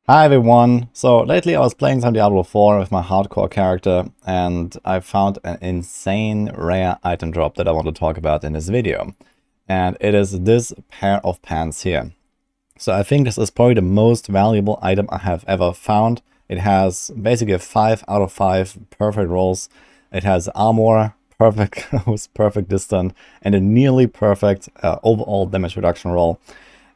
Hi everyone! So lately I was playing some Diablo 4 with my hardcore character and I found an insane rare item drop that I want to talk about in this video. And it is this pair of pants here. So I think this is probably the most valuable item I have ever found. It has basically a 5 out of 5 perfect rolls. It has armor, perfect with perfect distance, and a nearly perfect overall damage reduction roll.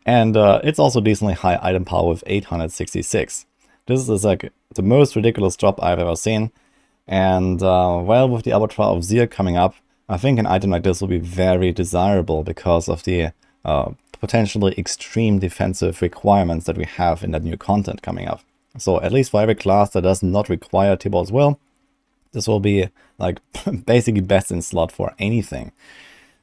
And it's also decently high item power with 866. This is like the most ridiculous drop I've ever seen. And well, with the Path of Exile coming up, I think an item like this will be very desirable because of the potentially extreme defensive requirements that we have in that new content coming up. So at least for every class that does not require T-Ball's Will, this will be like basically best in slot for anything.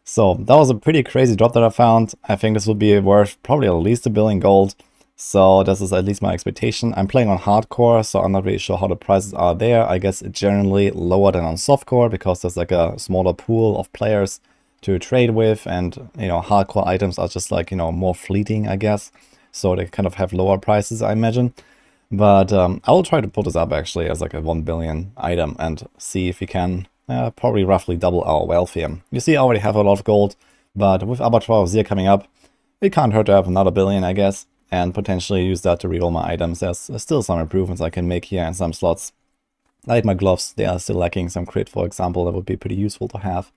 So that was a pretty crazy drop that I found. I think this will be worth probably at least 1 billion gold. So this is at least my expectation. I'm playing on hardcore, so I'm not really sure how the prices are there. I guess generally lower than on softcore because there's like a smaller pool of players to trade with, and you know, hardcore items are just like, you know, more fleeting, I guess. So they kind of have lower prices, I imagine. But I will try to put this up actually as like a 1 billion item and see if we can probably roughly double our wealth here. You see, I already have a lot of gold, but with Path of Exile coming up, it can't hurt to have another billion, I guess, and potentially use that to reroll my items. There's still some improvements I can make here in some slots. Like my gloves, they are still lacking some crit, for example, that would be pretty useful to have,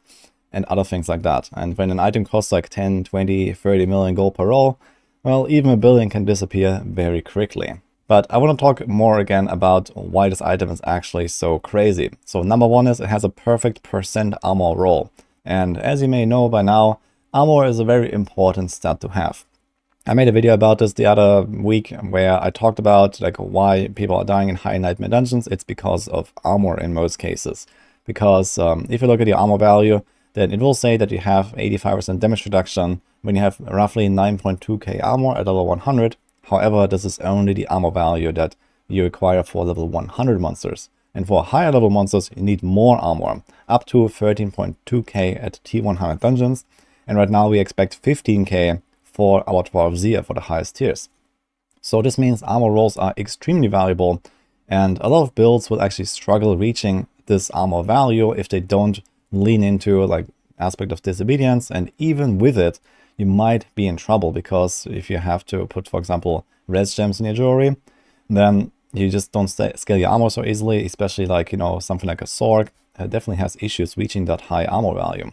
and other things like that. And when an item costs like 10, 20, 30 million gold per roll, well, even 1 billion can disappear very quickly. But I want to talk more again about why this item is actually so crazy. So number one is it has a perfect percent armor roll. And as you may know by now, armor is a very important stat to have. I made a video about this the other week where I talked about like why people are dying in high nightmare dungeons. It's because of armor in most cases. Because if you look at the armor value, then it will say that you have 85% damage reduction when you have roughly 9.2k armor at level 100. However, this is only the armor value that you require for level 100 monsters. And for higher level monsters, you need more armor, up to 13.2k at T100 dungeons. And right now we expect 15k for our 12 Zia for the highest tiers. So this means armor rolls are extremely valuable, and a lot of builds will actually struggle reaching this armor value if they don't lean into like aspect of disobedience, and even with it, you might be in trouble, because if you have to put, for example, res gems in your jewelry, then you just don't scale your armor so easily, especially like, you know, something like a sword definitely has issues reaching that high armor value.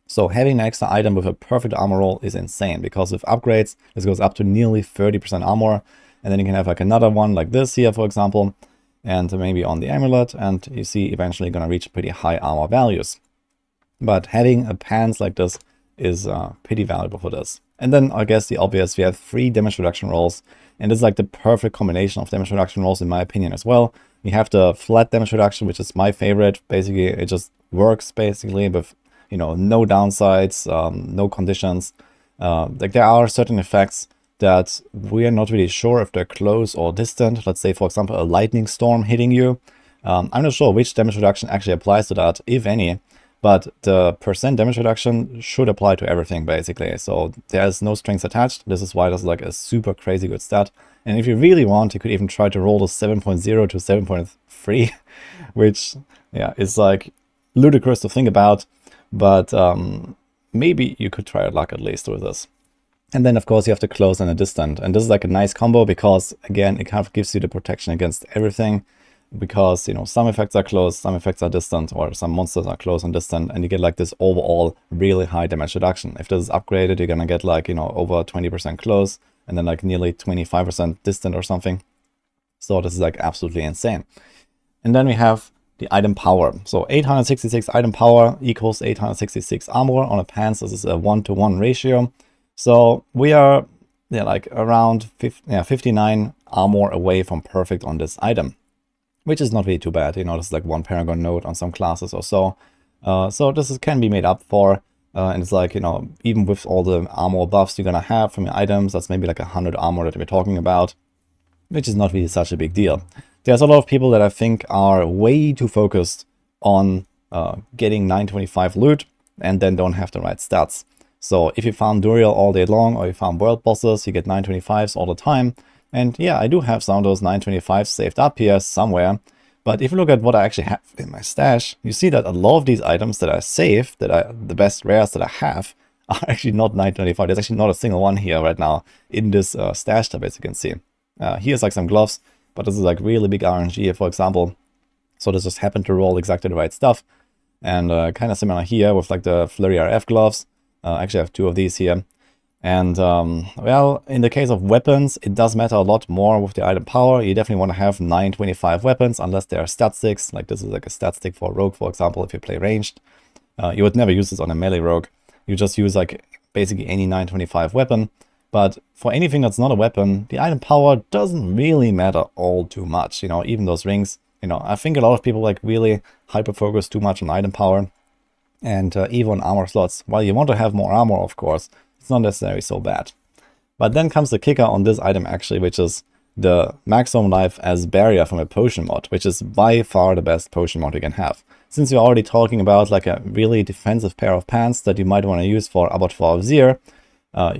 So having an extra item with a perfect armor roll is insane, because with upgrades, this goes up to nearly 30% armor, and then you can have like another one like this here, for example, and maybe on the amulet, and you see eventually gonna reach pretty high armor values. But having a pants like this is pretty valuable for this. And then I guess the obvious, we have 3 damage reduction rolls, and this is like the perfect combination of damage reduction rolls in my opinion as well. We have the flat damage reduction, which is my favorite. Basically, it just works basically with, you know, no downsides, no conditions. Like there are certain effects that we are not really sure if they're close or distant. Let's say, for example, a lightning storm hitting you. I'm not sure which damage reduction actually applies to that, if any. But the percent damage reduction should apply to everything, basically. So there's no strings attached. This is why this is like a super crazy good stat. And if you really want, you could even try to roll the 7.0 to 7.3, which, yeah, is like ludicrous to think about. But maybe you could try your luck at least with this. And then, of course, you have the close and the distant. And this is like a nice combo because, again, it kind of gives you the protection against everything. Because, you know, some effects are close, some effects are distant, or some monsters are close and distant, and you get like this overall really high damage reduction. If this is upgraded, you're gonna get like, you know, over 20% close, and then like nearly 25% distant or something. So this is like absolutely insane. And then we have the item power. So 866 item power equals 866 armor. On a pants, this is a 1-to-1 ratio. So we are, yeah, like around 59 armor away from perfect on this item, which is not really too bad. You know, this is like 1 Paragon node on some classes or so. So this can be made up for. And it's like, you know, even with all the armor buffs you're gonna have from your items, that's maybe like 100 armor that we're talking about, which is not really such a big deal. There's a lot of people that I think are way too focused on getting 925 loot and then don't have the right stats. So if you farm Duriel all day long, or you farm world bosses, you get 925s all the time. And yeah, I do have some of those 925 saved up here somewhere. But if you look at what I actually have in my stash, you see that a lot of these items that I saved, the best rares that I have, are actually not 925. There's actually not a single one here right now in this stash tab, as you can see. Here's like some gloves, but this is like really big RNG here, for example. So this just happened to roll exactly the right stuff. And kind of similar here with like the Flurry RF gloves. Actually I have 2 of these here. And well, in the case of weapons, it does matter a lot more with the item power. You definitely want to have 925 weapons, unless they are stat sticks. Like this is like a stat stick for a rogue, for example, if you play ranged. You would never use this on a melee rogue. You just use like basically any 925 weapon. But for anything that's not a weapon, the item power doesn't really matter all too much. You know, even those rings, you know, I think a lot of people like really hyper-focus too much on item power. And even on armor slots. While you want to have more armor, of course, it's not necessarily so bad. But then comes the kicker on this item actually, which is the maximum life as barrier from a potion mod, which is by far the best potion mod you can have. Since we're already talking about like a really defensive pair of pants that you might want to use for Path of Exile,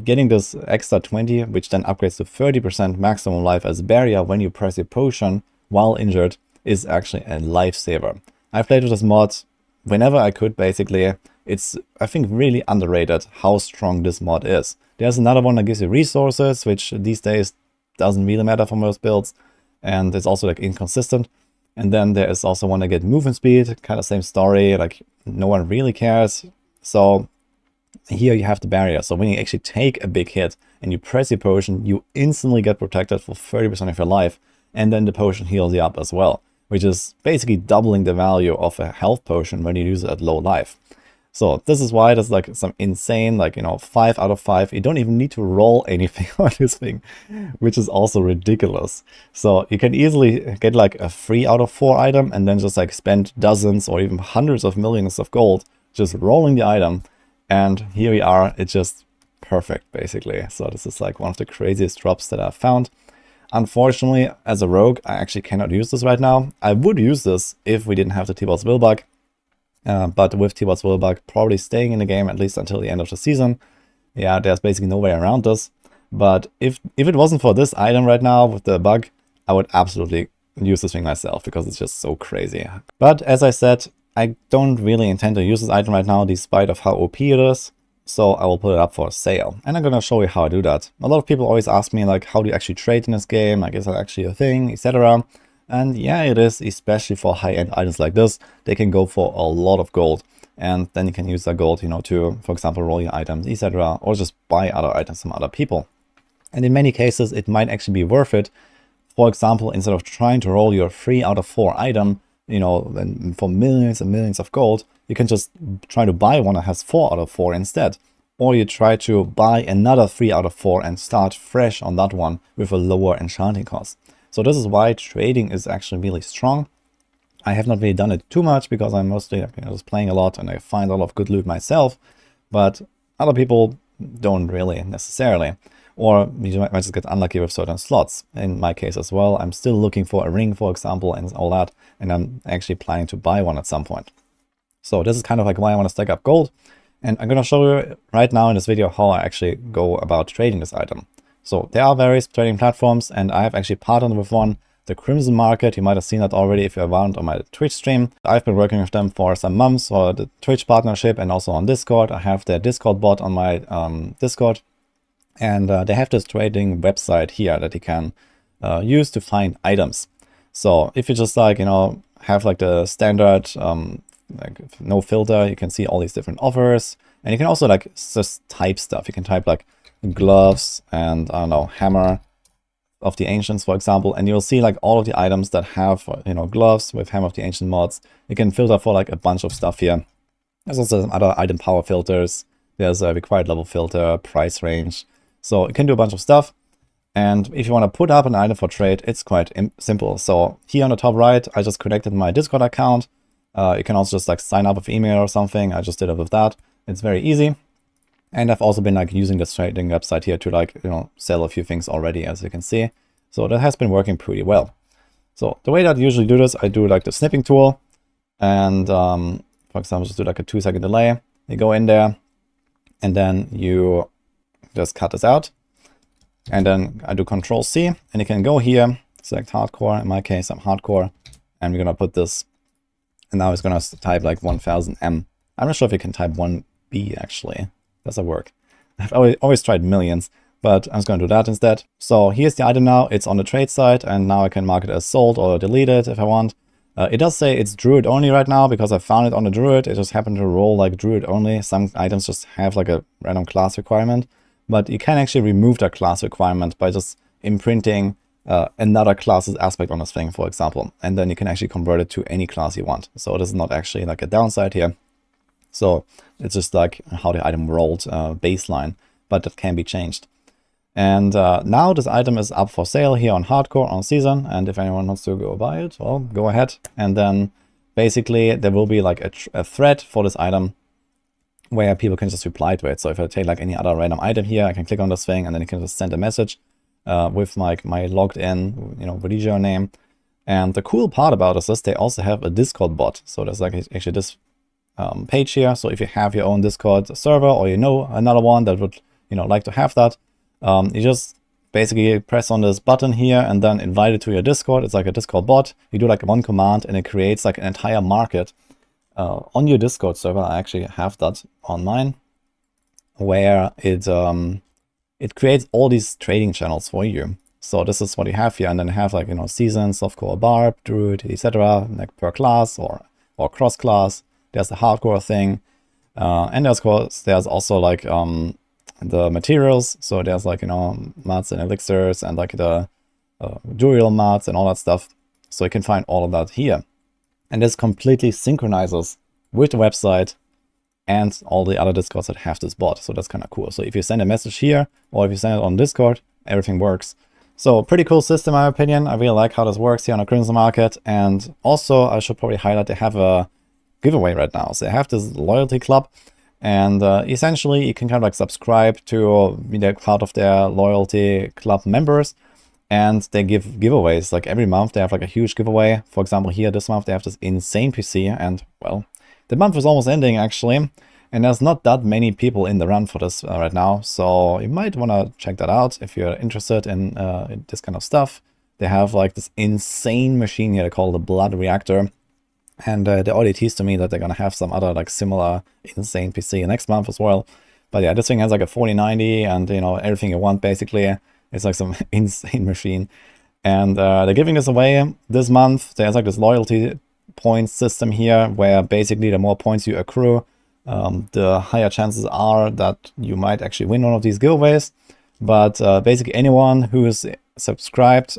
getting this extra 20, which then upgrades to 30% maximum life as barrier when you press your potion while injured, is actually a lifesaver. I've played with this mod whenever I could, basically. It's, I think, really underrated how strong this mod is. There's another one that gives you resources, which these days doesn't really matter for most builds, and it's also like inconsistent. And then there is also one that gets movement speed, kind of same story, like no one really cares. So here you have the barrier. So when you actually take a big hit and you press your potion, you instantly get protected for 30% of your life, and then the potion heals you up as well, which is basically doubling the value of a health potion when you use it at low life. So this is why there's like some insane, like, you know, 5 out of 5. You don't even need to roll anything on this thing, which is also ridiculous. So you can easily get like a 3 out of 4 item and then just like spend dozens or even hundreds of millions of gold just rolling the item. And here we are, it's just perfect, basically. So this is like one of the craziest drops that I've found. Unfortunately, as a rogue, I actually cannot use this right now. I would use this if we didn't have the T-Bot's Will bug. But with T-Bot's Will bug probably staying in the game at least until the end of the season, yeah, there's basically no way around this. But if it wasn't for this item right now with the bug, I would absolutely use this thing myself because it's just so crazy. But as I said, I don't really intend to use this item right now despite of how OP it is. So I will put it up for sale. And I'm gonna show you how I do that. A lot of people always ask me like, how do you actually trade in this game? Like, is that actually a thing, etc. And yeah, it is, especially for high-end items like this. They can go for a lot of gold. And then you can use that gold, you know, to, for example, roll your items, etc. Or just buy other items from other people. And in many cases, it might actually be worth it. For example, instead of trying to roll your 3 out of 4 item, you know, and for millions and millions of gold, you can just try to buy one that has 4 out of 4 instead. Or you try to buy another 3 out of 4 and start fresh on that one with a lower enchanting cost. So this is why trading is actually really strong. I have not really done it too much because I'm mostly, you know, just playing a lot and I find a lot of good loot myself. But other people don't really necessarily. Or you might just get unlucky with certain slots. In my case as well, I'm still looking for a ring, for example, and all that. And I'm actually planning to buy one at some point. So this is kind of like why I want to stack up gold. And I'm going to show you right now in this video how I actually go about trading this item. So there are various trading platforms, and I have actually partnered with one, the Crimson Market. You might have seen that already if you're around on my Twitch stream. I've been working with them for some months for the Twitch partnership and also on Discord. I have their Discord bot on my Discord. And they have this trading website here that you can use to find items. So if you just like, you know, have like the standard like no filter, you can see all these different offers. And you can also like just type stuff. You can type like gloves and I don't know, hammer of the ancients, for example, and you'll see like all of the items that have, you know, gloves with hammer of the ancient mods. You can filter for like a bunch of stuff here. There's also some other item power filters. There's a required level filter, price range. So you can do a bunch of stuff. And if you want to put up an item for trade, it's quite simple. So here on the top right, I just connected my Discord account. You can also just like sign up with email or something. I just did it with that. It's very easy. And I've also been like using this trading website here to like, you know, sell a few things already, as you can see. So that has been working pretty well. So the way that I usually do this, I do like the snipping tool. And for example, just do like a 2-second delay. You go in there and then you just cut this out. And then I do Control C, and you can go here, select hardcore. In my case, I'm hardcore, and we're gonna put this, and now it's gonna type like 1000M. I'm not sure if you can type 1B actually. Does that work? I've always tried millions, but I'm just gonna do that instead. So here's the item now. It's on the trade side, and now I can mark it as sold or delete it if I want. It does say it's Druid only right now because I found it on the Druid. It just happened to roll like Druid only. Some items just have like a random class requirement. But you can actually remove that class requirement by just imprinting another class's aspect on this thing, for example. And then you can actually convert it to any class you want. So this is not actually like a downside here. So it's just like how the item rolled baseline, but that can be changed. And now this item is up for sale here on Hardcore on Season. And if anyone wants to go buy it, well, go ahead. And then basically there will be like a thread for this item where people can just reply to it. So if I take like any other random item here, I can click on this thing and then you can just send a message with my logged in, wudijo name. And the cool part about this is they also have a Discord bot. So there's like actually this page here. So if you have your own Discord server or another one that would like to have that, you just basically press on this button here and then invite it to your Discord. It's like a Discord bot. You do like one command and it creates like an entire market on your Discord server. I actually have that on mine, where it creates all these trading channels for you. So this is what you have here, and then you have like season, softcore, barb, druid, etc. like per class or cross class. There's the hardcore thing, and there's also like the materials. So there's like mods and elixirs and like the dual mods and all that stuff. So you can find all of that here. And this completely synchronizes with the website and all the other Discords that have this bot. So that's kind of cool. So if you send a message here or if you send it on Discord, everything works. So pretty cool system, in my opinion. I really like how this works here on the Crimson Market. And also I should probably highlight they have a giveaway right now. So they have this loyalty club, and essentially you can kind of like subscribe to be part of their loyalty club members. And they give giveaways like every month. They have like a huge giveaway. For example, here this month they have this insane PC, and well, the month is almost ending actually, and there's not that many people in the run for this right now. So you might want to check that out if you're interested in this kind of stuff. They have like this insane machine here they call the Blood Reactor, and they already teased to me that they're gonna have some other like similar insane PC next month as well. But yeah, this thing has like a 4090 and everything you want basically. It's like some insane machine. And they're giving this away this month. There's like this loyalty points system here where basically the more points you accrue, the higher chances are that you might actually win one of these giveaways. But basically anyone who is subscribed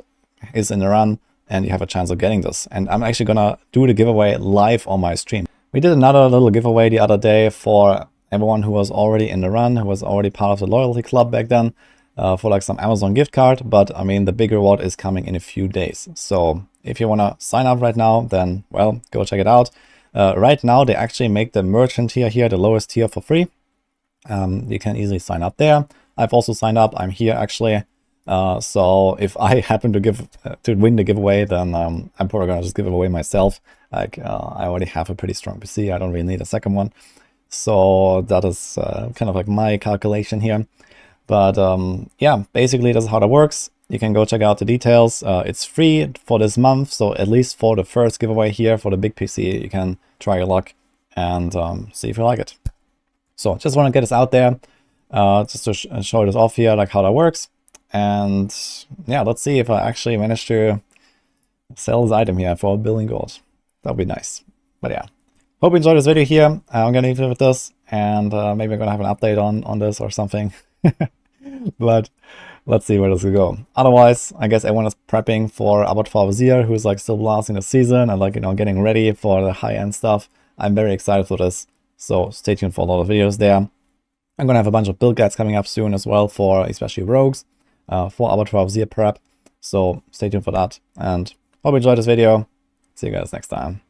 is in the run and you have a chance of getting this. And I'm actually gonna do the giveaway live on my stream. We did another little giveaway the other day for everyone who was already in the run, who was already part of the loyalty club back then. For like some Amazon gift card, but I mean the big reward is coming in a few days. So if you want to sign up right now, then well, go check it out. Right now they actually make the merchant tier here, the lowest tier, for free. You can easily sign up there. I've also signed up. I'm here actually. So if I happen to win the giveaway, then I'm probably gonna just give it away myself. Like I already have a pretty strong PC. I don't really need a second one. So that is kind of like my calculation here. But yeah, basically this is how that works. You can go check out the details. It's free for this month, so at least for the first giveaway here for the big PC, you can try your luck and see if you like it. So just want to get this out there, just to show this off here, like how that works. And yeah, let's see if I actually manage to sell this item here for 1 billion gold. That would be nice. But yeah, hope you enjoyed this video here. I'm gonna leave it with this, and maybe I'm gonna have an update on this or something. But let's see where this will go. Otherwise, I guess everyone is prepping for Path of Exile, who's like still blasting the season and like getting ready for the high-end stuff. I'm very excited for this, so stay tuned for a lot of videos there. I'm gonna have a bunch of build guides coming up soon as well for especially rogues for Path of Exile prep. So stay tuned for that, and hope you enjoyed this video. See you guys next time.